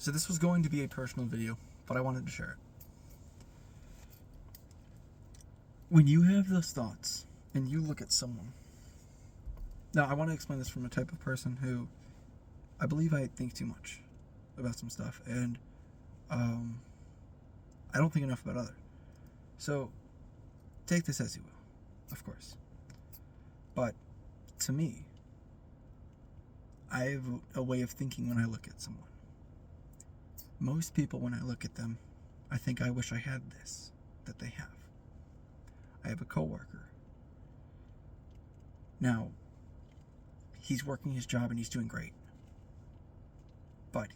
So this was going to be a personal video, but I wanted to share it. When you have those thoughts and you look at someone, now I want to explain this from a type of person who I believe I think too much about some stuff, and I don't think enough about others. So take this as you will, of course. But to me, I have a way of thinking when I look at someone. Most people, when I look at them, I think I wish I had this that they have. I have a coworker. Now, he's working his job and he's doing great. But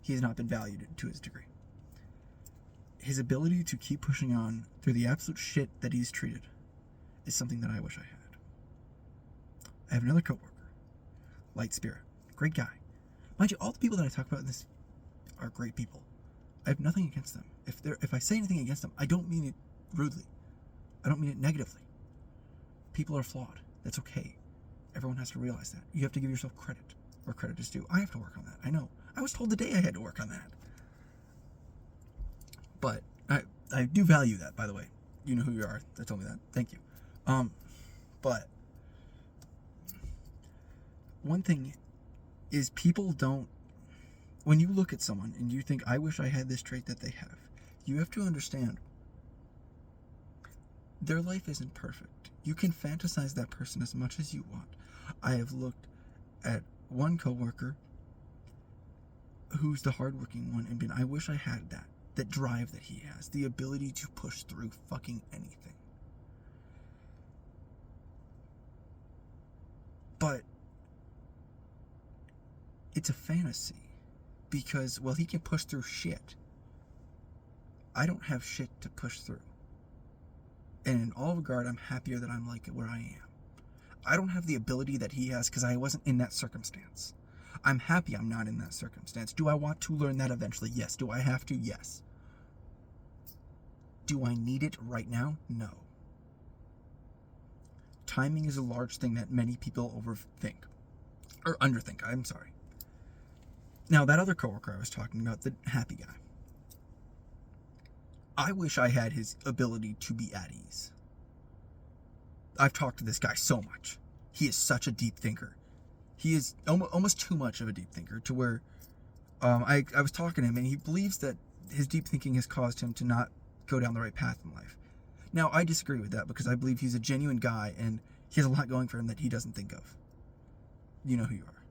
he has not been valued to his degree. His ability to keep pushing on through the absolute shit that he's treated is something that I wish I had. I have another coworker, Light Spirit, great guy. Mind you, all the people that I talk about in this are great people. I have nothing against them. If I say anything against them, I don't mean it rudely. I don't mean it negatively. People are flawed. That's okay. Everyone has to realize that. You have to give yourself credit where credit is due. I have to work on that. I know. I was told today I had to work on that. But I do value that, by the way. You know who you are that told me that. Thank you. But one thing is people don't, when you look at someone and you think, I wish I had this trait that they have, you have to understand their life isn't perfect. You can fantasize that person as much as you want. I have looked at one coworker who's the hardworking one and been, I wish I had that drive that he has, the ability to push through fucking anything. But it's a fantasy because, well, he can push through shit. I don't have shit to push through. And in all regard, I'm happier that I'm like where I am. I don't have the ability that he has because I wasn't in that circumstance. I'm happy I'm not in that circumstance. Do I want to learn that eventually? Yes. Do I have to? Yes. Do I need it right now? No. Timing is a large thing that many people overthink. Or underthink, I'm sorry. Now, that other coworker I was talking about, the happy guy. I wish I had his ability to be at ease. I've talked to this guy so much. He is such a deep thinker. He is almost too much of a deep thinker to where I was talking to him and he believes that his deep thinking has caused him to not go down the right path in life. Now, I disagree with that because I believe he's a genuine guy and he has a lot going for him that he doesn't think of. You know who you are.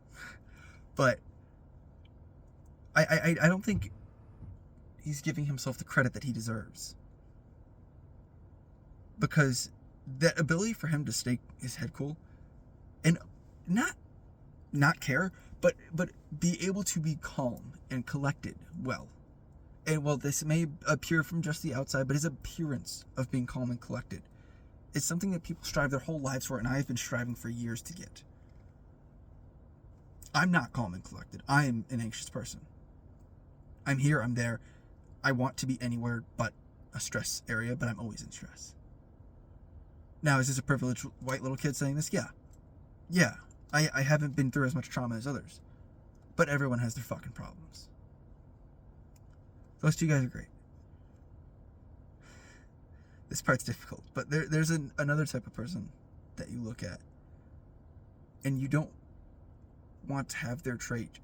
But I don't think he's giving himself the credit that he deserves. Because that ability for him to stay his head cool and not care, but be able to be calm and collected well. And while this may appear from just the outside, but his appearance of being calm and collected is something that people strive their whole lives for, and I've been striving for years to get. I'm not calm and collected. I am an anxious person. I'm here, I'm there. I want to be anywhere but a stress area, but I'm always in stress. Now, is this a privileged white little kid saying this? Yeah. Yeah. I haven't been through as much trauma as others. But everyone has their fucking problems. Those two guys are great. This part's difficult, but there's another type of person that you look at and you don't want to have their trait,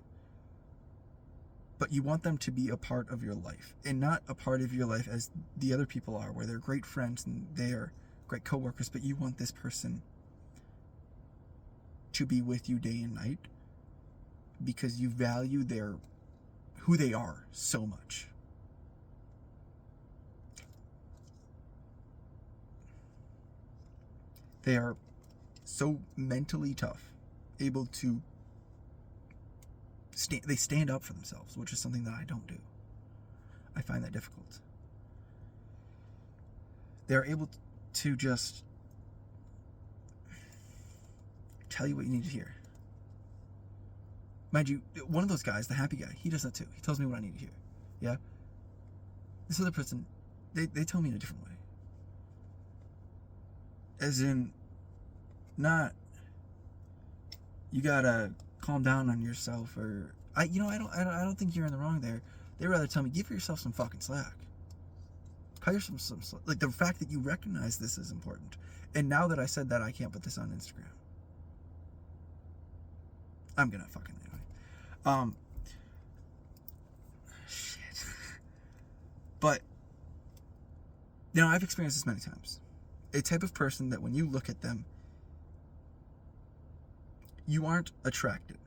but you want them to be a part of your life, and not a part of your life as the other people are, where they're great friends and they are great coworkers, but you want this person to be with you day and night because you value who they are so much. They are so mentally tough, able to they stand up for themselves, which is something that I don't do. I find that difficult. They're able to just tell you what you need to hear. Mind you, one of those guys, the happy guy, he does that too. He tells me what I need to hear. Yeah? This other person, they tell me in a different way. As in, not, you gotta calm down on yourself, or I don't think you're in the wrong there. They'd rather tell me, give yourself some fucking slack. Cut yourself some slack. Like, the fact that you recognize this is important. And now that I said that, I can't put this on Instagram. I'm gonna fucking anyway. Shit. But, I've experienced this many times. A type of person that when you look at them, you aren't attracted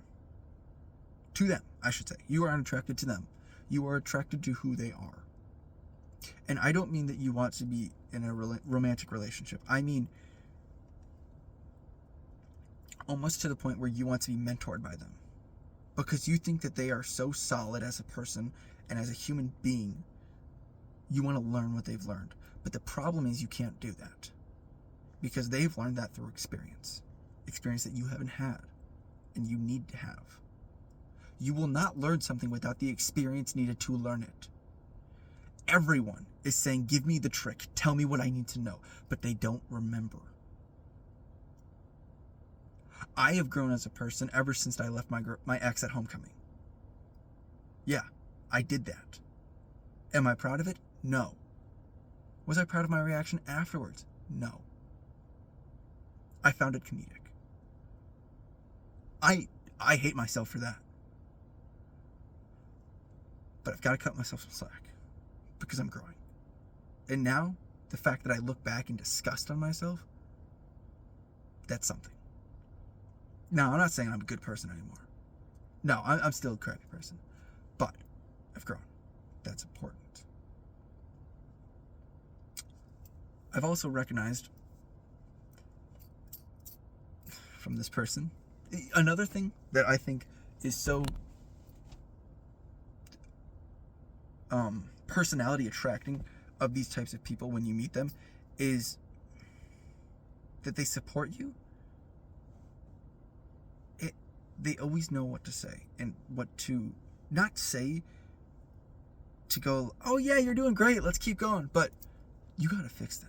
to them, I should say. You aren't attracted to them. You are attracted to who they are. And I don't mean that you want to be in a romantic relationship. I mean almost to the point where you want to be mentored by them. Because you think that they are so solid as a person and as a human being, you want to learn what they've learned. But the problem is you can't do that. Because they've learned that through experience. Experience that you haven't had. And you need to have. You will not learn something without the experience needed to learn it. Everyone is saying, give me the trick. Tell me what I need to know. But they don't remember. I have grown as a person ever since I left my ex at homecoming. Yeah, I did that. Am I proud of it? No. Was I proud of my reaction afterwards? No. I found it comedic. I hate myself for that. But I've got to cut myself some slack. Because I'm growing. And now, the fact that I look back in disgust on myself, that's something. Now, I'm not saying I'm a good person anymore. No, I'm still a crappy person. But I've grown. That's important. I've also recognized from this person, another thing that I think is so personality attracting of these types of people when you meet them is that they support you. They always know what to say and what to not say to go, oh yeah, you're doing great, let's keep going, but you gotta fix that.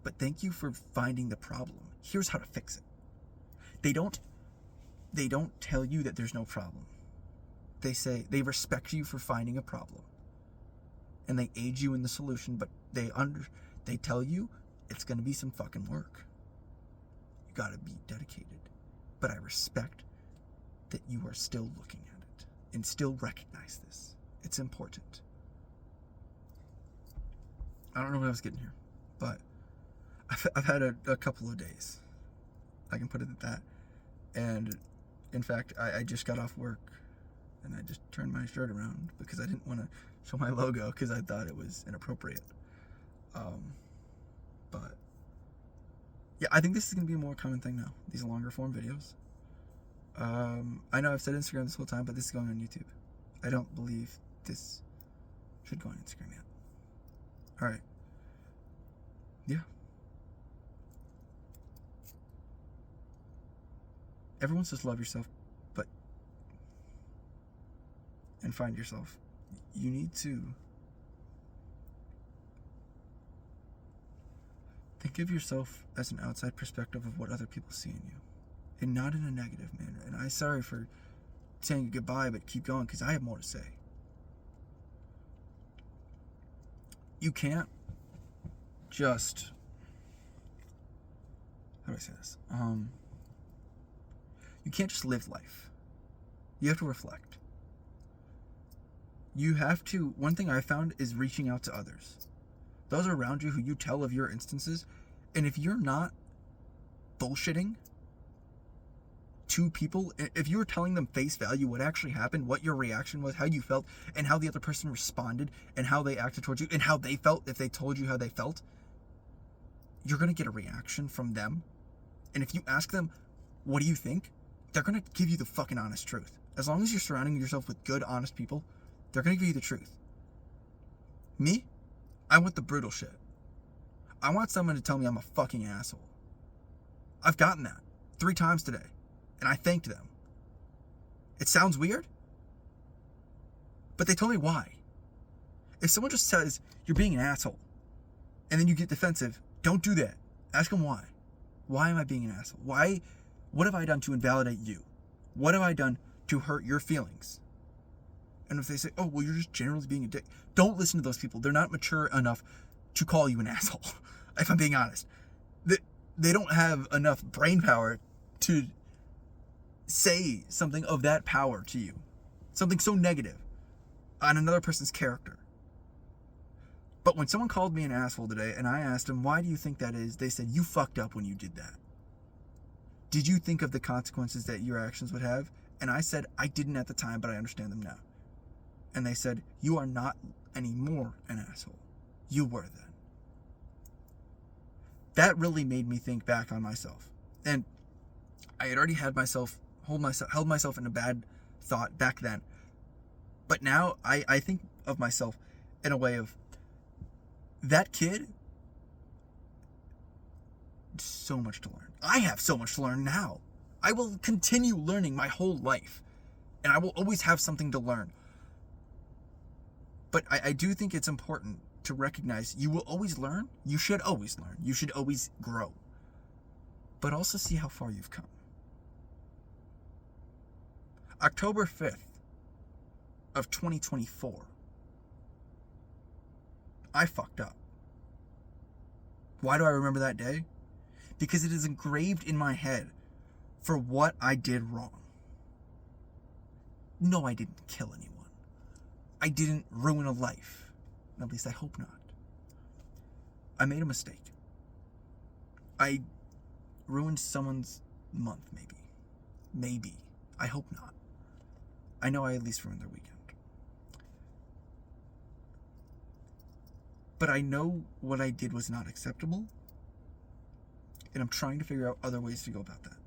But thank you for finding the problem. Here's how to fix it. They don't tell you that there's no problem. They say they respect you for finding a problem. And they aid you in the solution, but they tell you it's going to be some fucking work. You got to be dedicated. But I respect that you are still looking at it and still recognize this. It's important. I don't know what I was getting here, but I've had a couple of days. I can put it at that. And in fact, I just got off work and I just turned my shirt around because I didn't want to show my logo because I thought it was inappropriate. But yeah, I think this is going to be a more common thing now. These longer form videos. I know I've said Instagram this whole time, but this is going on YouTube. I don't believe this should go on Instagram yet. Alright. Yeah. Everyone says love yourself, and find yourself. You need to think of yourself as an outside perspective of what other people see in you, and not in a negative manner. And I'm sorry for saying goodbye, but keep going because I have more to say. You can't just, how do I say this? You can't just live life. You have to reflect. You have to, one thing I found is reaching out to others. Those around you who you tell of your instances, and if you're not bullshitting to people, if you're telling them face value what actually happened, what your reaction was, how you felt, and how the other person responded, and how they acted towards you, and how they felt if they told you how they felt, you're going to get a reaction from them. And if you ask them, what do you think? They're going to give you the fucking honest truth. As long as you're surrounding yourself with good, honest people, they're going to give you the truth. Me? I want the brutal shit. I want someone to tell me I'm a fucking asshole. I've gotten that 3 times today, and I thanked them. It sounds weird, but they told me why. If someone just says, you're being an asshole, and then you get defensive, don't do that. Ask them why. Why am I being an asshole? Why? What have I done to invalidate you? What have I done to hurt your feelings. And if they say, oh, well, you're just generally being a dick, don't listen to those people. They're not mature enough to call you an asshole, if I'm being honest. They don't have enough brain power to say something of that power to you. Something so negative on another person's character. But when someone called me an asshole today and I asked them, why do you think that is? They said, you fucked up when you did that. Did you think of the consequences that your actions would have? And I said, I didn't at the time, but I understand them now. And they said, you are not anymore an asshole. You were then. That really made me think back on myself. And I had already had held myself in a bad thought back then. But now I think of myself in a way of, that kid, so much to learn. I have so much to learn now. I will continue learning my whole life. And I will always have something to learn. But I do think it's important to recognize you will always learn. You should always learn. You should always grow. But also see how far you've come. October 5th of 2024. I fucked up. Why do I remember that day? Because it is engraved in my head for what I did wrong. No, I didn't kill anyone. I didn't ruin a life. At least I hope not. I made a mistake. I ruined someone's month, maybe. Maybe. I hope not. I know I at least ruined their weekend. But I know what I did was not acceptable. And I'm trying to figure out other ways to go about that.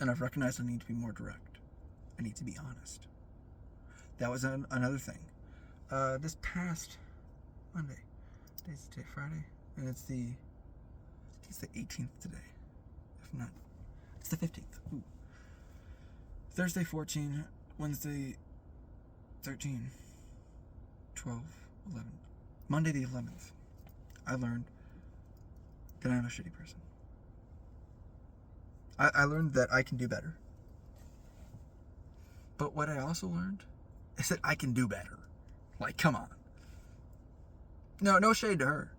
And I've recognized I need to be more direct. I need to be honest. That was another thing. This past Monday. Today's the day, Friday. And it's the 18th today. If not, it's the 15th. Ooh. Thursday 14, Wednesday 13, 12, 11. Monday the 11th, I learned that I'm a shitty person. I learned that I can do better. But what I also learned is that I can do better. Like, come on. No shade to her.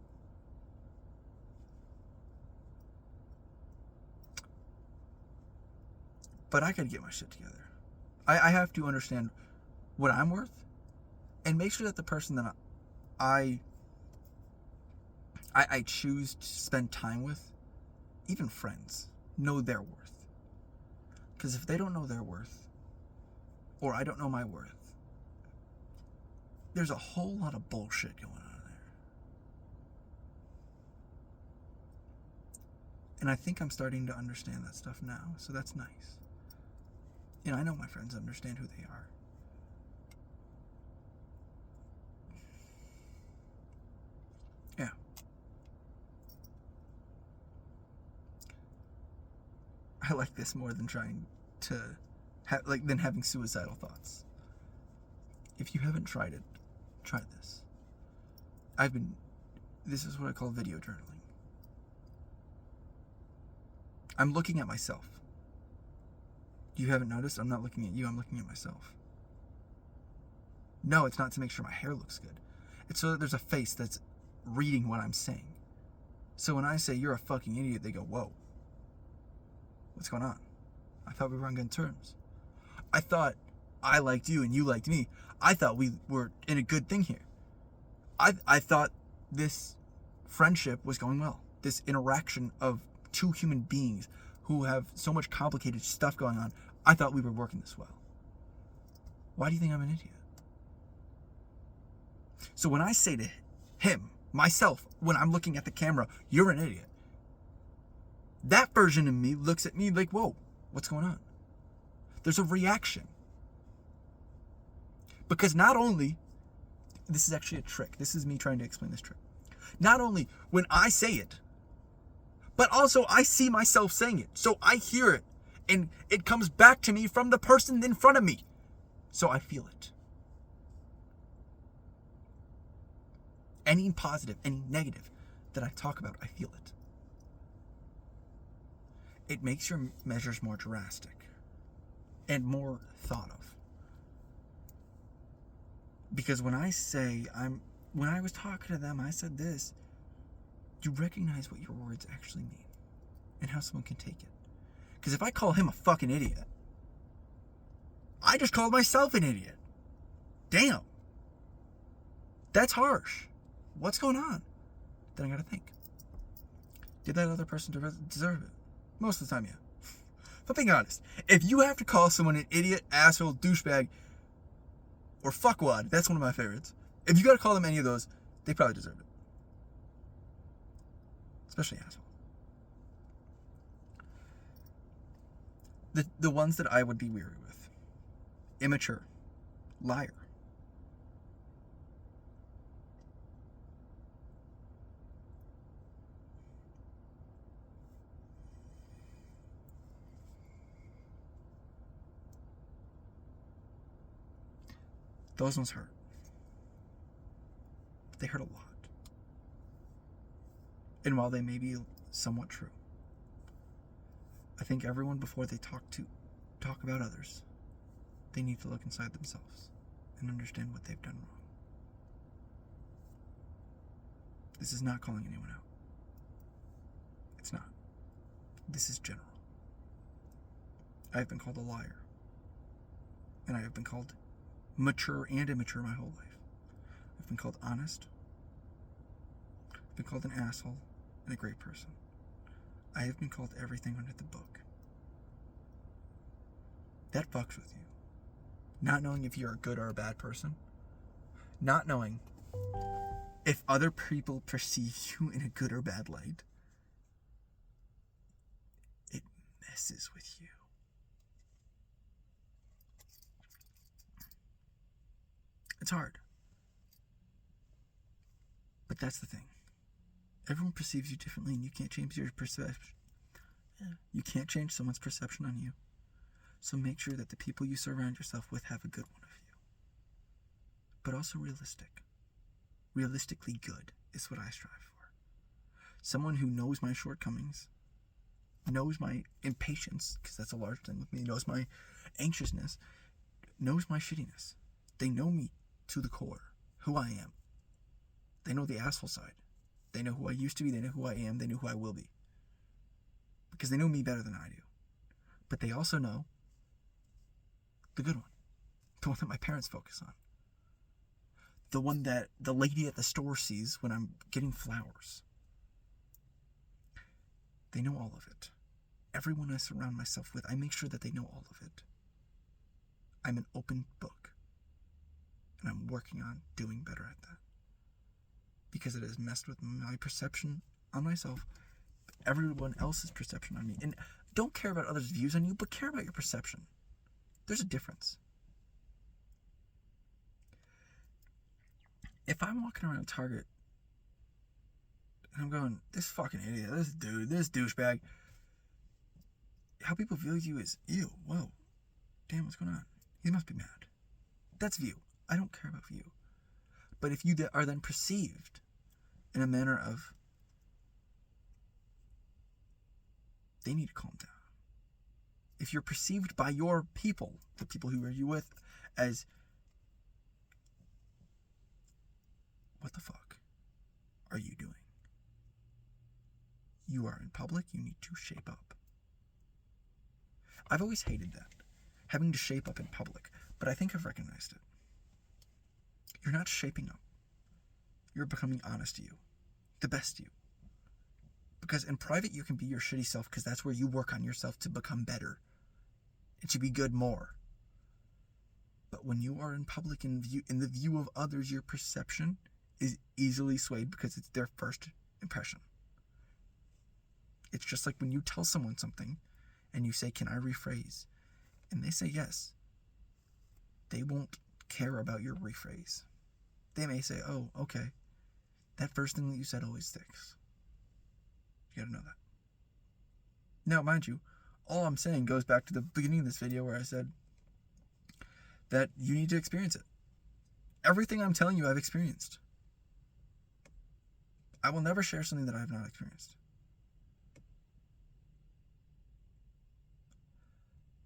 But I gotta get my shit together. I have to understand what I'm worth and make sure that the person that I choose to spend time with, even friends, know their worth. Because if they don't know their worth, or I don't know my worth, there's a whole lot of bullshit going on there. And I think I'm starting to understand that stuff now, so that's nice. And I know my friends understand who they are. Yeah. I like this more than trying to than having suicidal thoughts. If you haven't tried it, try this. This is what I call video journaling. I'm looking at myself. You haven't noticed? I'm not looking at you, I'm looking at myself. No, it's not to make sure my hair looks good. It's so that there's a face that's reading what I'm saying. So when I say you're a fucking idiot, they go, whoa. What's going on? I thought we were on good terms. I thought I liked you and you liked me. I thought we were in a good thing here. I thought this friendship was going well. This interaction of two human beings who have so much complicated stuff going on. I thought we were working this well. Why do you think I'm an idiot? So when I say to him, myself, when I'm looking at the camera, you're an idiot, that version of me looks at me like, whoa, what's going on? There's a reaction. Because not only, this is actually a trick. This is me trying to explain this trick. Not only when I say it, but also I see myself saying it. So I hear it. And it comes back to me from the person in front of me. So I feel it. Any positive, any negative that I talk about, I feel it. It makes your measures more drastic. and more thought of. Because when I was talking to them, I said this, you recognize what your words actually mean and how someone can take it. Because if I call him a fucking idiot, I just called myself an idiot. Damn. That's harsh. What's going on? Then I gotta think. Did that other person deserve it? Most of the time, yeah. But being honest, if you have to call someone an idiot, asshole, douchebag, or fuckwad, that's one of my favorites. If you gotta call them any of those, they probably deserve it. Especially asshole. The ones that I would be weary with. Immature. Liar. Those ones hurt. They hurt a lot. And while they may be somewhat true, I think everyone, before they talk about others, they need to look inside themselves and understand what they've done wrong. This is not calling anyone out. It's not. This is general. I have been called a liar. And I have been called mature and immature my whole life. I've been called honest. I've been called an asshole and a great person. I have been called everything under the book. That fucks with you. Not knowing if you're a good or a bad person. Not knowing if other people perceive you in a good or bad light. It messes with you. It's hard. But that's the thing. Everyone perceives you differently and you can't change your perception. You can't change someone's perception on you. So make sure that the people you surround yourself with have a good one of you. But also realistic. Realistically good is what I strive for. Someone who knows my shortcomings, knows my impatience, because that's a large thing with me, knows my anxiousness, knows my shittiness. They know me to the core, who I am. They know the asshole side. They know who I used to be, they know who I am, they know who I will be. Because they know me better than I do. But they also know the good one. The one that my parents focus on. The one that the lady at the store sees when I'm getting flowers. They know all of it. Everyone I surround myself with, I make sure that they know all of it. I'm an open book. And I'm working on doing better at that. Because it has messed with my perception on myself, everyone else's perception on me. And don't care about others' views on you, but care about your perception. There's a difference. If I'm walking around Target and I'm going, this fucking idiot, this dude, this douchebag, how people view you is, ew, whoa, damn, what's going on? He must be mad. That's view. I don't care about view. But if you are then perceived in a manner of, they need to calm down. If you're perceived by your people, the people who are you with, as, what the fuck are you doing? You are in public, you need to shape up. I've always hated that, having to shape up in public, but I think I've recognized it. You're not shaping up. You're becoming honest you, the best you. Because in private, you can be your shitty self because that's where you work on yourself to become better and to be good more. But when you are in public, in the view of others, your perception is easily swayed because it's their first impression. It's just like when you tell someone something and you say, can I rephrase? And they say yes. They won't care about your rephrase. They may say, oh, okay. That first thing that you said always sticks. You gotta know that. Now, mind you, all I'm saying goes back to the beginning of this video where I said that you need to experience it. Everything I'm telling you, I've experienced. I will never share something that I have not experienced.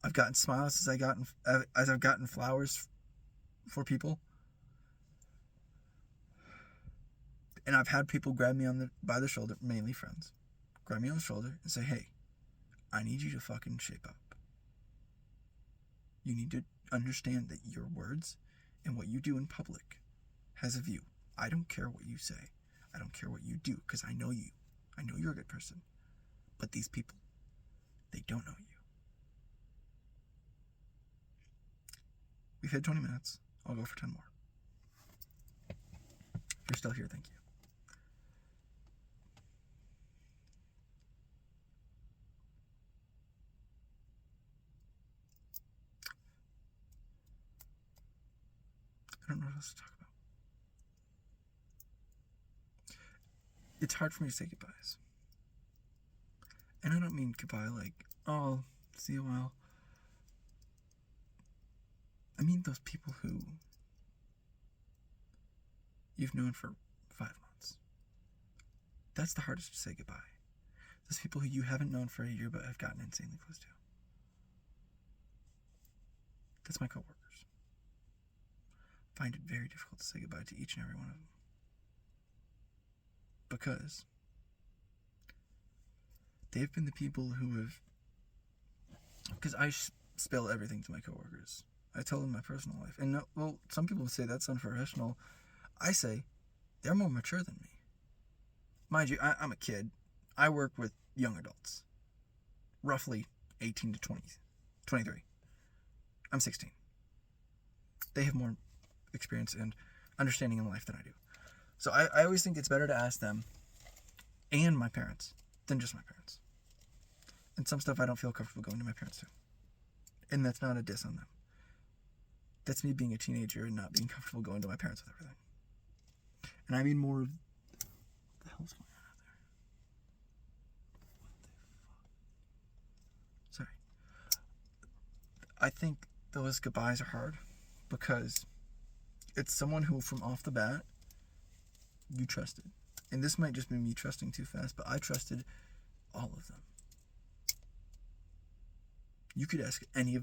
I've gotten smiles as I've gotten flowers for people. And I've had people grab me by the shoulder, mainly friends, grab me on the shoulder and say, hey, I need you to fucking shape up. You need to understand that your words and what you do in public has a view. I don't care what you say. I don't care what you do, because I know you. I know you're a good person. But these people, they don't know you. We've hit 20 minutes. I'll go for 10 more. If you're still here, thank you. I don't know what else to talk about. It's hard for me to say goodbyes. And I don't mean goodbye like, oh, see you a while. I mean those people who you've known for 5 months. That's the hardest to say goodbye. Those people who you haven't known for a year but have gotten insanely close to. That's my coworkers. I find it very difficult to say goodbye to each and every one of them. Because they've been the people who have... Because I spill everything to my coworkers. I tell them my personal life. And, well, some people say that's unprofessional. I say they're more mature than me. Mind you, I'm a kid. I work with young adults. Roughly 18 to 20, 23. I'm 16. They have more experience and understanding in life than I do. So I always think it's better to ask them and my parents than just my parents. And some stuff I don't feel comfortable going to my parents to. And that's not a diss on them. That's me being a teenager and not being comfortable going to my parents with everything. And I mean more of... What the hell's going on out there? What the fuck? Sorry. I think those goodbyes are hard because it's someone who from off the bat you trusted. And this might just be me trusting too fast, but I trusted all of them. You could ask any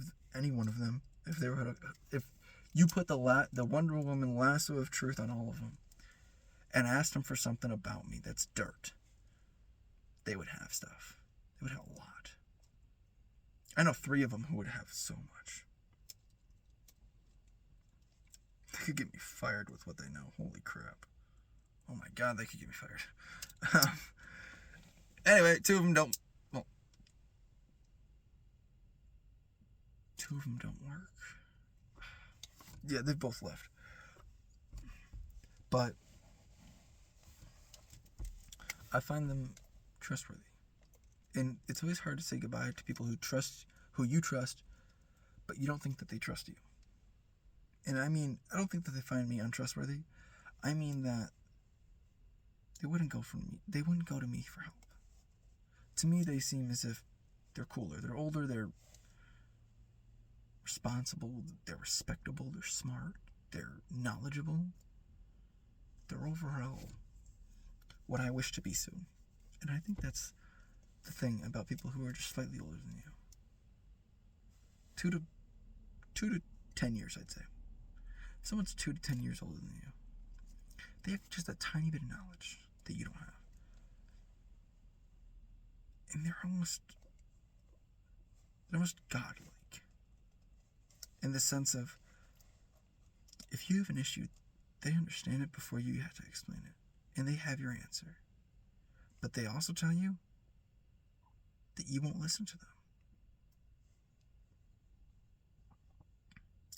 one of them if they were if you put the Wonder Woman lasso of truth on all of them and asked them for something about me that's dirt, they would have stuff. They would have a lot. I know 3 of them who would have so much. They could get me fired with what they know. Holy crap. Oh my god, they could get me fired. Anyway, 2 of them don't... Well, 2 of them don't work. Yeah, they've both left. But I find them trustworthy. And it's always hard to say goodbye to people who you trust, but you don't think that they trust you. And I mean, I don't think that they find me untrustworthy. I mean that they wouldn't go to me for help. To me, they seem as if they're cooler. They're older, they're responsible, they're respectable, they're smart, they're knowledgeable. They're overall what I wish to be soon. And I think that's the thing about people who are just slightly older than you. 2 to 10 years, I'd say. If someone's 2 to 10 years older than you, they have just a tiny bit of knowledge that you don't have. And they're almost godlike. In the sense of, if you have an issue, they understand it before you have to explain it. And they have your answer. But they also tell you that you won't listen to them.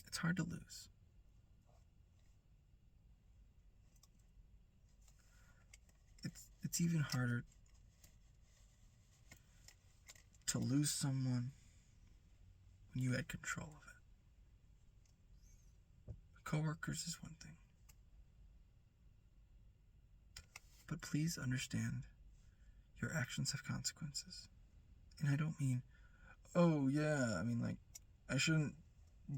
It's hard to lose. It's even harder to lose someone when you had control of it. Coworkers is one thing. But please understand your actions have consequences. And I don't mean, oh yeah, I mean like, I shouldn't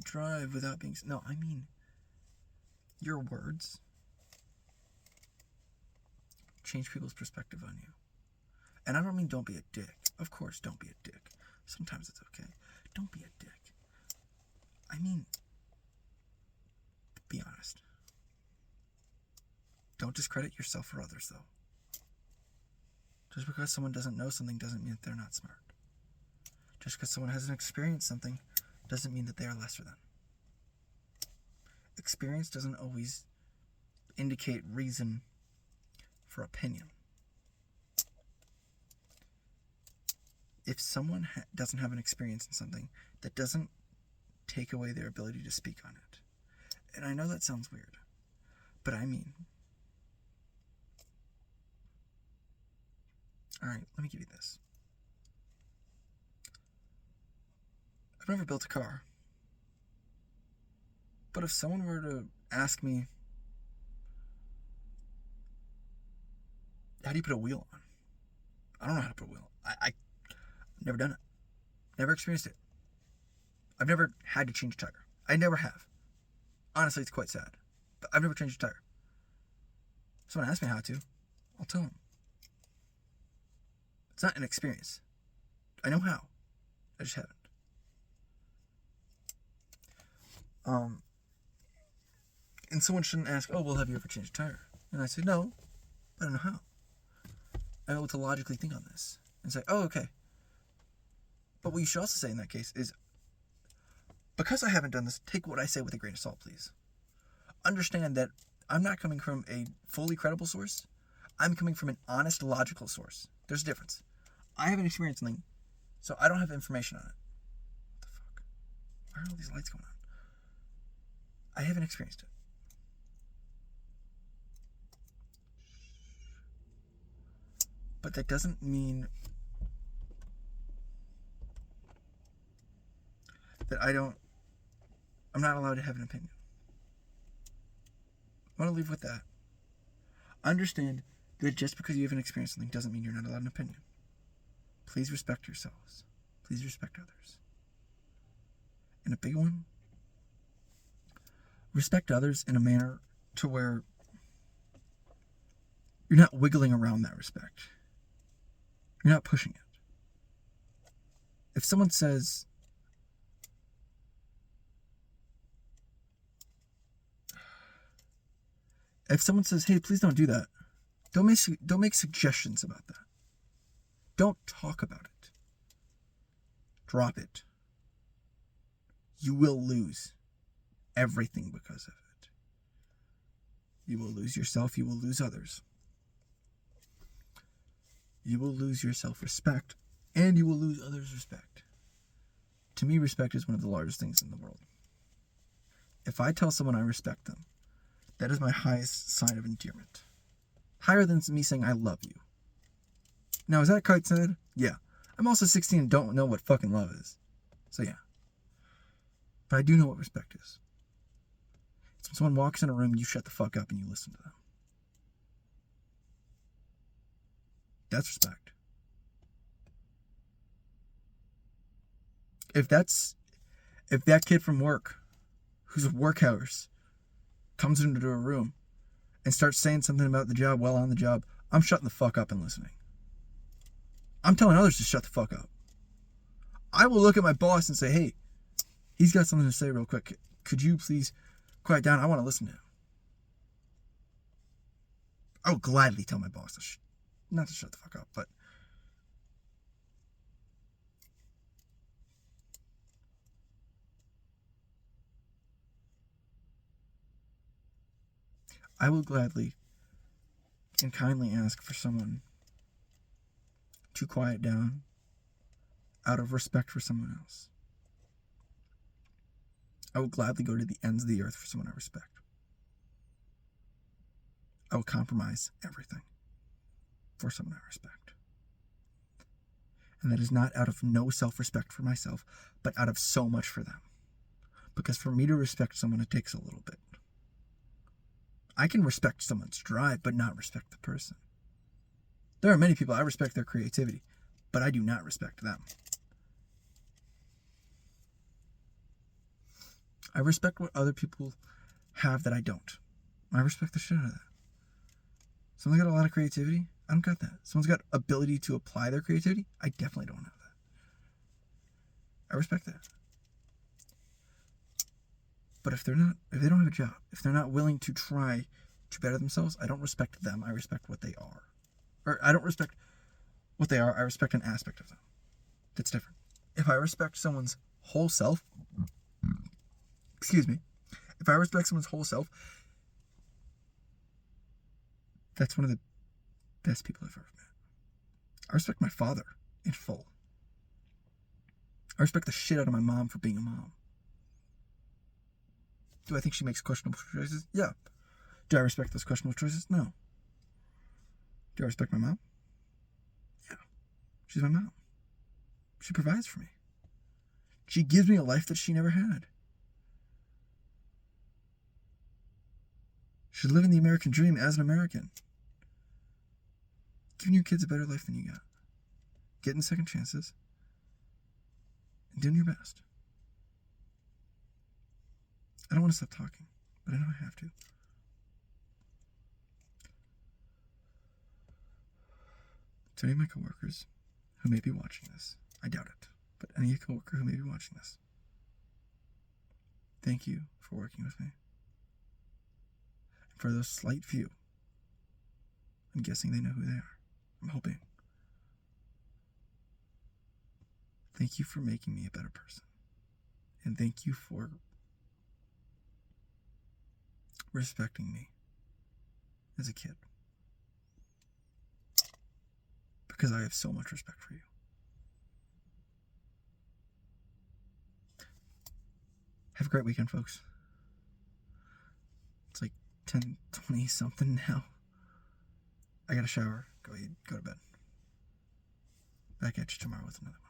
drive without being... No, I mean, your words change people's perspective on you. And I don't mean don't be a dick. Of course, don't be a dick. Sometimes it's okay. Don't be a dick. Don't discredit yourself or others, though. Just because someone doesn't know something doesn't mean that they're not smart. Just because someone hasn't experienced something doesn't mean that they are lesser than. Experience doesn't always indicate reason for opinion. If someone doesn't have an experience in something, that doesn't take away their ability to speak on it. And I know that sounds weird, but I mean, all right, let me give you this. I've never built a car, but if someone were to ask me, how do you put a wheel on? I don't know how to put a wheel on. I've never done it. Never experienced it. I've never had to change a tire. I never have. Honestly, it's quite sad. But I've never changed a tire. If someone asks me how to, I'll tell them. It's not an experience. I know how. I just haven't. And someone shouldn't ask, oh, well, have you ever changed a tire? And I say, no, I don't know how. I know what to logically think on this. And say, oh, okay. But what you should also say in that case is, because I haven't done this, take what I say with a grain of salt, please. Understand that I'm not coming from a fully credible source. I'm coming from an honest, logical source. There's a difference. I haven't experienced something, so I don't have information on it. What the fuck? Why are all these lights going on? I haven't experienced it. But that doesn't mean that I'm not allowed to have an opinion. I want to leave with that. Understand that just because you haven't experienced something doesn't mean you're not allowed an opinion. Please respect yourselves. Please respect others. And a big one, respect others in a manner to where you're not wiggling around that respect. You're not pushing it. If someone says, hey, please don't do that, don't make suggestions about that. Don't talk about it. Drop it. You will lose everything because of it. You will lose yourself. You will lose others. You will lose your self-respect, and you will lose others' respect. To me, respect is one of the largest things in the world. If I tell someone I respect them, that is my highest sign of endearment. Higher than me saying I love you. Now, is that quite sad? Yeah. I'm also 16 and don't know what fucking love is. So yeah. But I do know what respect is. It's when someone walks in a room, you shut the fuck up and you listen to them. That's respect. If that kid from work, who's at work hours, comes into a room and starts saying something about the job while on the job, I'm shutting the fuck up and listening. I'm telling others to shut the fuck up. I will look at my boss and say, hey, he's got something to say real quick. Could you please quiet down? I want to listen to him. I will gladly tell my boss not to shut the fuck up, but I will gladly and kindly ask for someone to quiet down out of respect for someone else. I will gladly go to the ends of the earth for someone I respect. I will compromise everything for someone I respect. And that is not out of no self-respect for myself, but out of so much for them. Because for me to respect someone, it takes a little bit. I can respect someone's drive, but not respect the person. There are many people I respect their creativity, but I do not respect them. I respect what other people have that I don't. I respect the shit out of that. Someone's got a lot of creativity. I don't got that. Someone's got ability to apply their creativity. I definitely don't have that. I respect that. But if they don't have a job, if they're not willing to try to better themselves, I don't respect them. I respect what they are. Or I don't respect what they are. I respect an aspect of them. That's different. If I respect someone's whole self, excuse me, if I respect someone's whole self, that's one of the best people I've ever met. I respect my father in full. I respect the shit out of my mom for being a mom. Do I think she makes questionable choices? Yeah. Do I respect those questionable choices? No. Do I respect my mom? Yeah. She's my mom. She provides for me. She gives me a life that she never had. She's living the American dream as an American. Giving your kids a better life than you got. Getting second chances. And doing your best. I don't want to stop talking, but I know I have to. To any of my coworkers who may be watching this, I doubt it, but any coworker who may be watching this, thank you for working with me. And for those slight few, I'm guessing they know who they are. I'm hoping. Thank you for making me a better person. And thank you for respecting me as a kid. Because I have so much respect for you. Have a great weekend, folks. It's like 10:20 something now. I got a shower. Go to bed. Back at you tomorrow with another one.